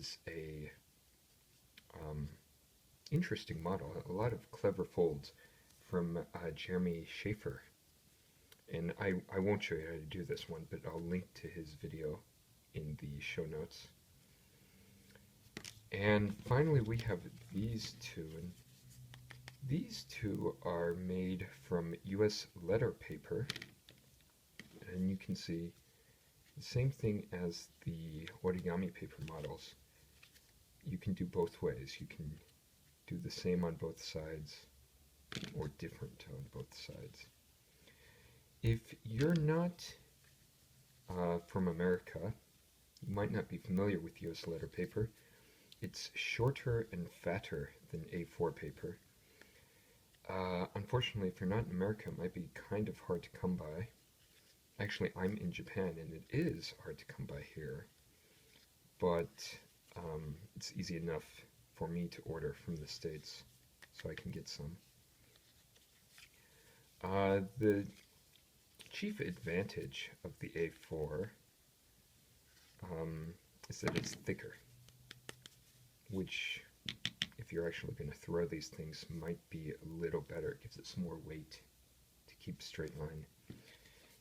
is a interesting model, a lot of clever folds from Jeremy Schaefer. And I won't show you how to do this one, but I'll link to his video in the show notes. And finally we have these two. And these two are made from US letter paper. And you can see the same thing as the origami paper models. You can do both ways. You can do the same on both sides or different on both sides. If you're not from America, you might not be familiar with US letter paper. It's shorter and fatter than A4 paper. Unfortunately, if you're not in America, it might be kind of hard to come by. Actually, I'm in Japan, and it is hard to come by here. But it's easy enough for me to order from the States, so I can get some. The chief advantage of the A4 is that it's thicker, which, if you're actually going to throw these things, might be a little better. It gives it some more weight to keep a straight line.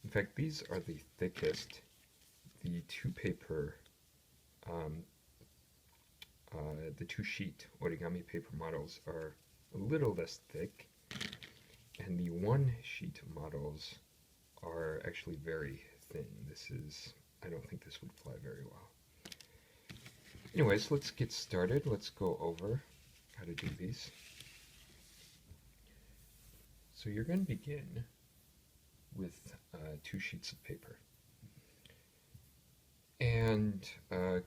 In fact, these are the thickest. The the two-sheet origami paper models are a little less thick, and the one-sheet models are actually very thin. I don't think this would fly very well. Anyways, let's get started. Let's go over how to do these. So you're going to begin with 2 sheets of paper. And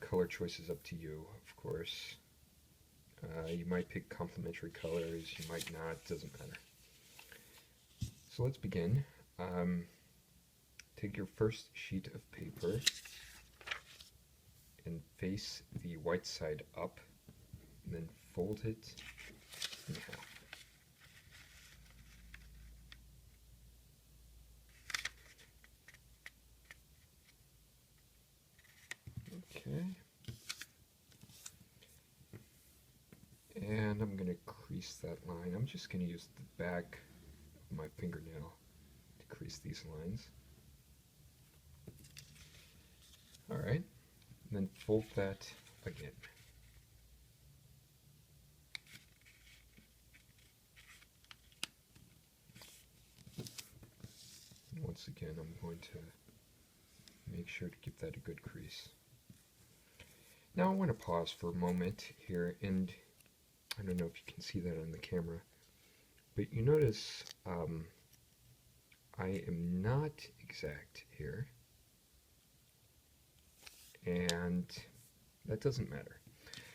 color choice is up to you, of course. You might pick complementary colors, you might not, doesn't matter. So let's begin. Take your first sheet of paper and face the white side up, and then fold it in half. Okay. And I'm going to crease that line. I'm just going to use the back of my fingernail to crease these lines. Alright, and then fold that again. And once again, I'm going to make sure to give that a good crease. Now I want to pause for a moment here, and I don't know if you can see that on the camera, but you notice I am not exact here. And that doesn't matter.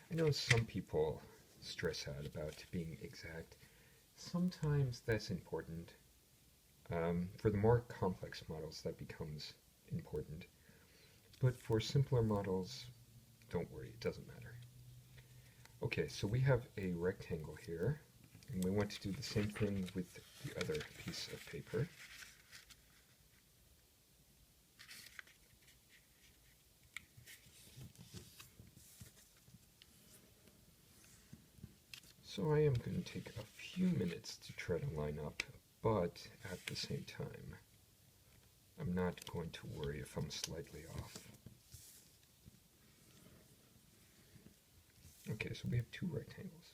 I know some people stress out about being exact. Sometimes that's important. For the more complex models, that becomes important. But for simpler models, don't worry, it doesn't matter. Okay, so we have a rectangle here, and we want to do the same thing with the other piece of paper. So I am going to take a few minutes to try to line up, but at the same time, I'm not going to worry if I'm slightly off. Okay, so we have 2 rectangles.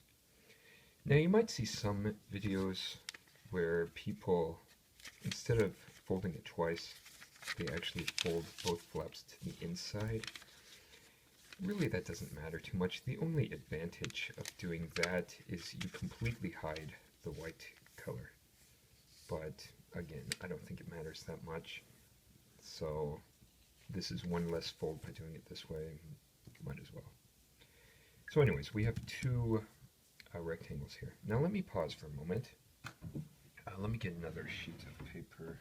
Now you might see some videos where people, instead of folding it twice, they actually fold both flaps to the inside. Really, that doesn't matter too much. The only advantage of doing that is you completely hide the white color. But again, I don't think it matters that much. So this is one less fold by doing it this way. Might as well. So anyways, we have 2 rectangles here. Now let me pause for a moment. Let me get another sheet of paper.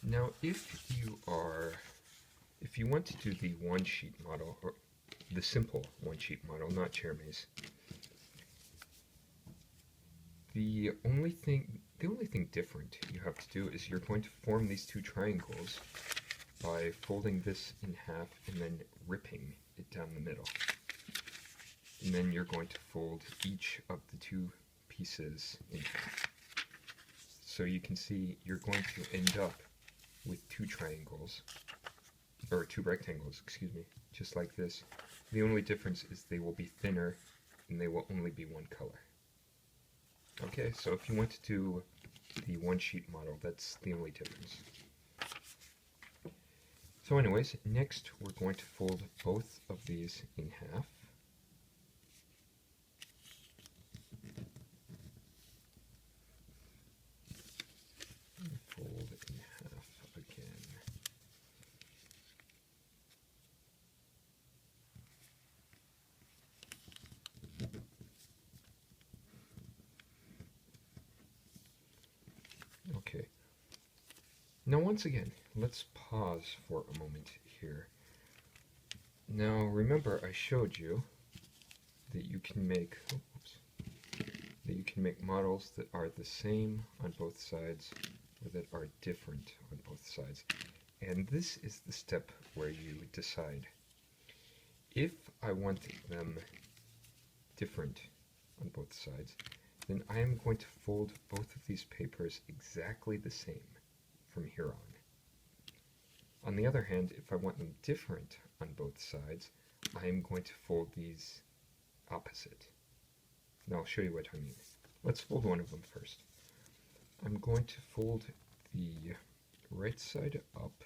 Now, if you want to do the one-sheet model, or the simple one-sheet model, not Jeremy's, the only thing The only thing different you have to do is you're going to form these two triangles by folding this in half and then ripping it down the middle. And then you're going to fold each of the two pieces in half. So you can see you're going to end up with two triangles, or two rectangles, excuse me, just like this. The only difference is they will be thinner and they will only be one color. Okay, so if you want to do the one sheet model, that's the only difference. So anyways, next we're going to fold both of these in half. Fold in half again. Okay. Now once again, let's pause for a moment here. Now remember I showed you that you can make models that are the same on both sides or that are different on both sides. And this is the step where you decide. If I want them different on both sides, then I am going to fold both of these papers exactly the same from here on. On the other hand, if I want them different on both sides, I am going to fold these opposite. Now I'll show you what I mean. Let's fold one of them first. I'm going to fold the right side up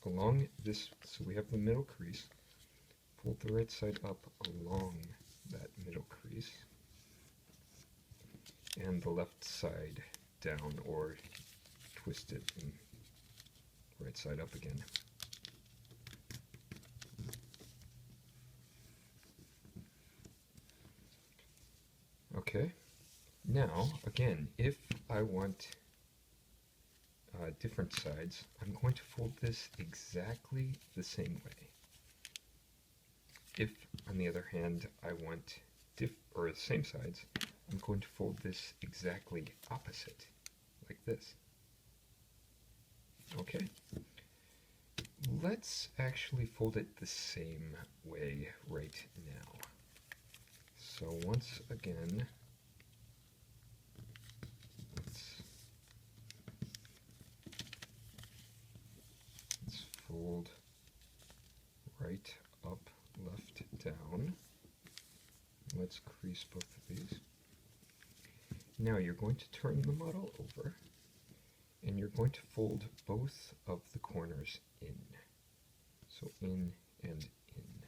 along this, so we have the middle crease. Fold the right side up along that middle crease, and the left side down, or twist it and right side up again. Okay, now again, if I want different sides, I'm going to fold this exactly the same way. If, on the other hand, I want the same sides, I'm going to fold this exactly opposite, like this. Okay, let's actually fold it the same way right now. So once again, let's fold right up, left down. Let's crease both of these. Now you're going to turn the model over, and you're going to fold both of the corners in. So in and in.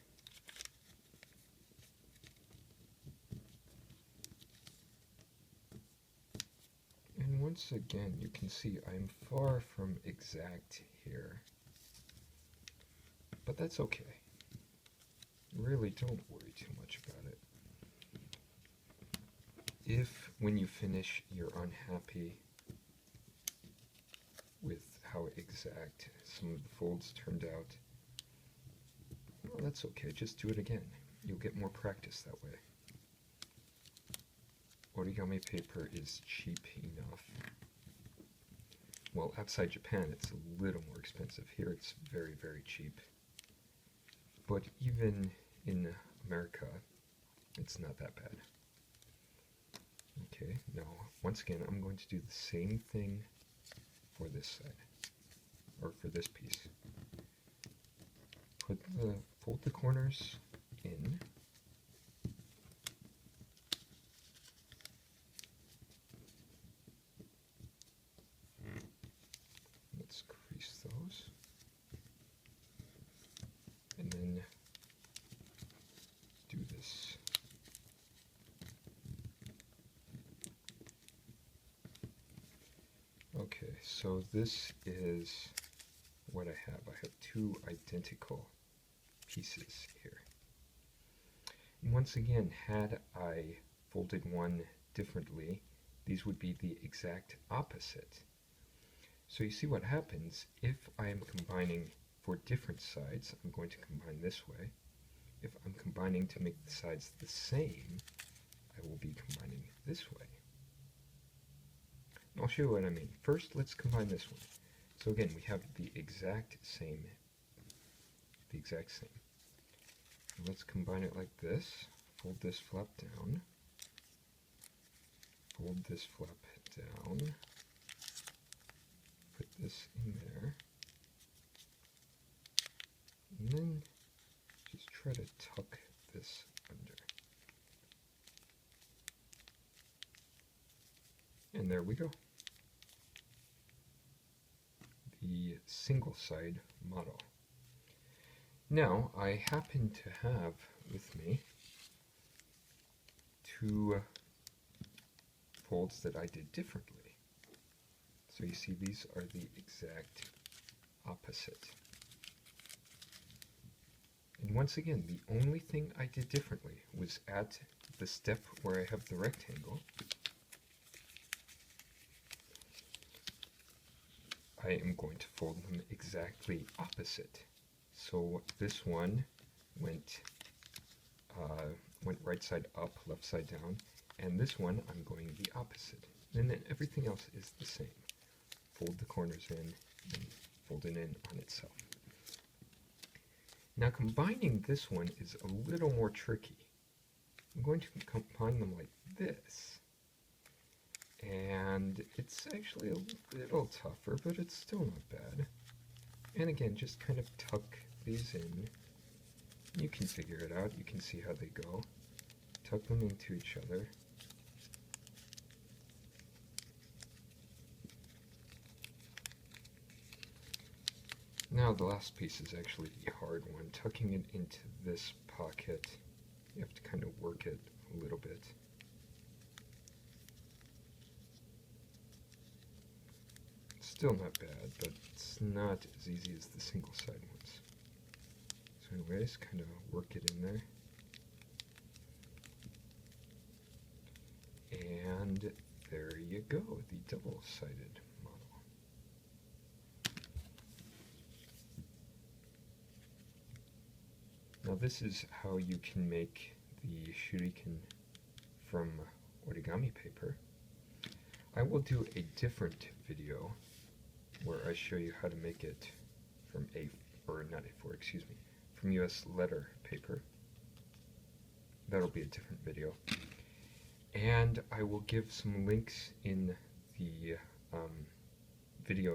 And once again, you can see I'm far from exact here, but that's okay. Really don't worry too much about it. If, when you finish, you're unhappy with how exact some of the folds turned out, well, that's okay, just do it again. You'll get more practice that way. Origami paper is cheap enough. Well, outside Japan it's a little more expensive. Here it's very, very cheap. But even in America, it's not that bad. Okay, now, once again, I'm going to do the same thing for this side, or for this piece. Fold the corners in. Let's crease those. And then do this. Okay, so this is what I have. I have two identical pieces here. And once again, had I folded one differently, these would be the exact opposite. So you see what happens if I am combining for different sides. I'm going to combine this way. If I'm combining to make the sides the same, I will be combining this way. I'll show you what I mean. First, let's combine this one. So again, we have the exact same. Let's combine it like this. Fold this flap down. Fold this flap down. Put this in there. And then just try to tuck this under. And there we go. The single side model. Now, I happen to have with me two folds that I did differently. So you see these are the exact opposite. And once again, the only thing I did differently was at the step where I have the rectangle, I am going to fold them exactly opposite. So this one went right side up, left side down, and this one I'm going the opposite. And then everything else is the same. Fold the corners in and fold it in on itself. Now combining this one is a little more tricky. I'm going to combine them like this. And it's actually a little tougher, but it's still not bad. And again, just kind of tuck these in. You can figure it out. You can see how they go. Tuck them into each other. Now the last piece is actually the hard one. Tucking it into this pocket, you have to kind of work it a little bit. Still not bad, but it's not as easy as the single side ones. So anyways, kind of work it in there. And there you go, the double-sided model. Now this is how you can make the Shuriken from origami paper. I will do a different video where I show you how to make it from from US letter paper. That'll be a different video. And I will give some links in the video